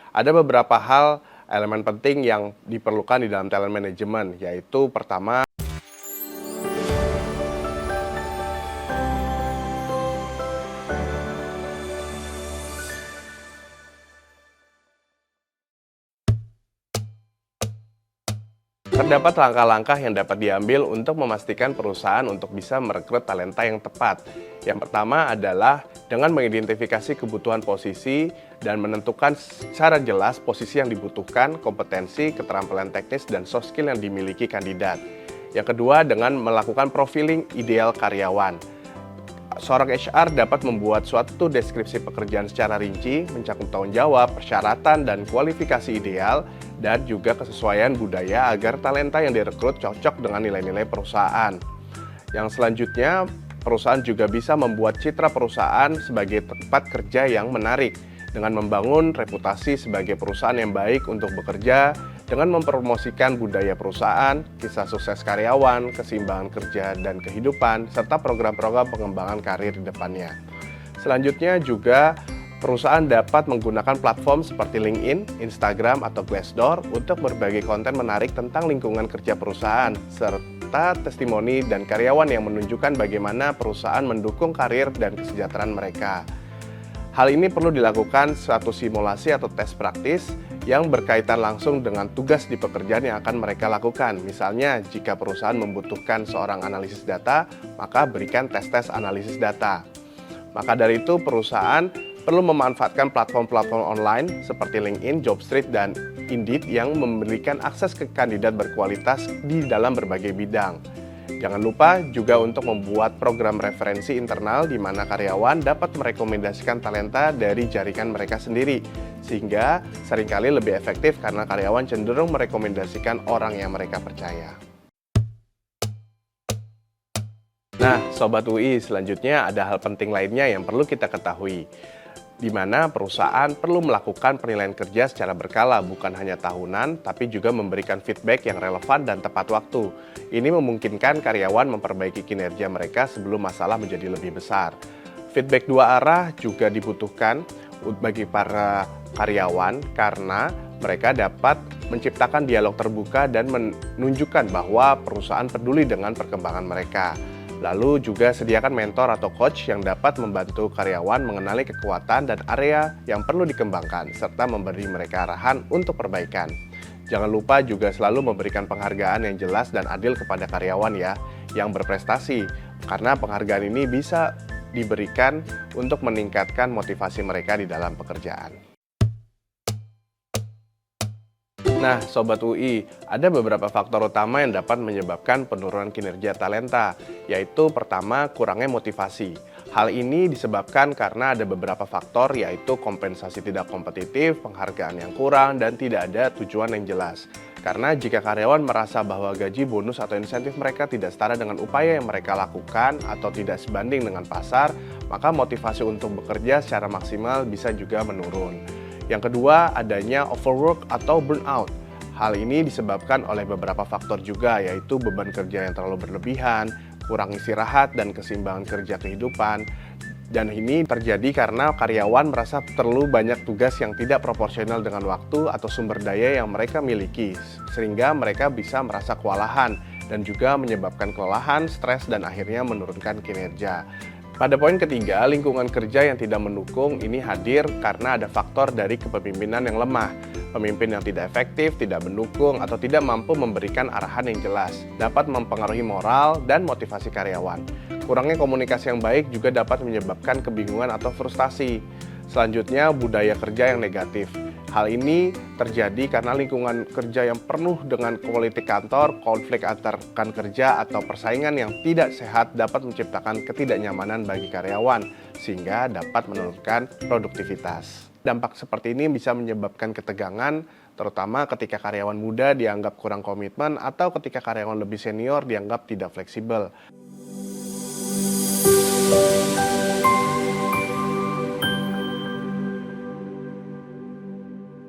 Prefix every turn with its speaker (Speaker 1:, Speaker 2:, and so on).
Speaker 1: Ada beberapa hal elemen penting yang diperlukan di dalam talent management, yaitu pertama, terdapat langkah-langkah yang dapat diambil untuk memastikan perusahaan untuk bisa merekrut talenta yang tepat. Yang pertama adalah dengan mengidentifikasi kebutuhan posisi dan menentukan secara jelas posisi yang dibutuhkan, kompetensi, keterampilan teknis, dan soft skill yang dimiliki kandidat. Yang kedua, dengan melakukan profiling ideal karyawan. Seorang HR dapat membuat suatu deskripsi pekerjaan secara rinci, mencakup tanggung jawab, persyaratan, dan kualifikasi ideal, dan juga kesesuaian budaya agar talenta yang direkrut cocok dengan nilai-nilai perusahaan. Yang selanjutnya, perusahaan juga bisa membuat citra perusahaan sebagai tempat kerja yang menarik, dengan membangun reputasi sebagai perusahaan yang baik untuk bekerja, dengan mempromosikan budaya perusahaan, kisah sukses karyawan, keseimbangan kerja dan kehidupan, serta program-program pengembangan karir di depannya. Selanjutnya juga perusahaan dapat menggunakan platform seperti LinkedIn, Instagram, atau Glassdoor untuk berbagi konten menarik tentang lingkungan kerja perusahaan, serta testimoni dan karyawan yang menunjukkan bagaimana perusahaan mendukung karir dan kesejahteraan mereka. Hal ini perlu dilakukan suatu simulasi atau tes praktis yang berkaitan langsung dengan tugas di pekerjaan yang akan mereka lakukan. Misalnya, jika perusahaan membutuhkan seorang analisis data, maka berikan tes-tes analisis data. Maka dari itu, perusahaan perlu memanfaatkan platform-platform online seperti LinkedIn, Jobstreet, dan Indeed yang memberikan akses ke kandidat berkualitas di dalam berbagai bidang. Jangan lupa juga untuk membuat program referensi internal di mana karyawan dapat merekomendasikan talenta dari jaringan mereka sendiri, sehingga seringkali lebih efektif karena karyawan cenderung merekomendasikan orang yang mereka percaya. Nah, Sobat UI, selanjutnya ada hal penting lainnya yang perlu kita ketahui, di mana perusahaan perlu melakukan penilaian kerja secara berkala, bukan hanya tahunan, tapi juga memberikan feedback yang relevan dan tepat waktu. Ini memungkinkan karyawan memperbaiki kinerja mereka sebelum masalah menjadi lebih besar. Feedback dua arah juga dibutuhkan bagi para karyawan karena mereka dapat menciptakan dialog terbuka dan menunjukkan bahwa perusahaan peduli dengan perkembangan mereka. Lalu juga sediakan mentor atau coach yang dapat membantu karyawan mengenali kekuatan dan area yang perlu dikembangkan, serta memberi mereka arahan untuk perbaikan. Jangan lupa juga selalu memberikan penghargaan yang jelas dan adil kepada karyawan ya, yang berprestasi, karena penghargaan ini bisa diberikan untuk meningkatkan motivasi mereka di dalam pekerjaan. Nah, Sobat UI, ada beberapa faktor utama yang dapat menyebabkan penurunan kinerja talenta, yaitu pertama, kurangnya motivasi. Hal ini disebabkan karena ada beberapa faktor, yaitu kompensasi tidak kompetitif, penghargaan yang kurang, dan tidak ada tujuan yang jelas. Karena jika karyawan merasa bahwa gaji, bonus, atau insentif mereka tidak setara dengan upaya yang mereka lakukan atau tidak sebanding dengan pasar, maka motivasi untuk bekerja secara maksimal bisa juga menurun. Yang kedua, adanya overwork atau burnout. Hal ini disebabkan oleh beberapa faktor juga, yaitu beban kerja yang terlalu berlebihan, kurang istirahat, dan keseimbangan kerja kehidupan. Dan ini terjadi karena karyawan merasa perlu banyak tugas yang tidak proporsional dengan waktu atau sumber daya yang mereka miliki, sehingga mereka bisa merasa kewalahan dan juga menyebabkan kelelahan, stres, dan akhirnya menurunkan kinerja. Pada poin ketiga, lingkungan kerja yang tidak mendukung ini hadir karena ada faktor dari kepemimpinan yang lemah. Pemimpin yang tidak efektif, tidak mendukung, atau tidak mampu memberikan arahan yang jelas, dapat mempengaruhi moral dan motivasi karyawan. Kurangnya komunikasi yang baik juga dapat menyebabkan kebingungan atau frustasi. Selanjutnya, budaya kerja yang negatif. Hal ini terjadi karena lingkungan kerja yang penuh dengan politik kantor, konflik antar rekan kerja, atau persaingan yang tidak sehat dapat menciptakan ketidaknyamanan bagi karyawan, sehingga dapat menurunkan produktivitas. Dampak seperti ini bisa menyebabkan ketegangan, terutama ketika karyawan muda dianggap kurang komitmen atau ketika karyawan lebih senior dianggap tidak fleksibel.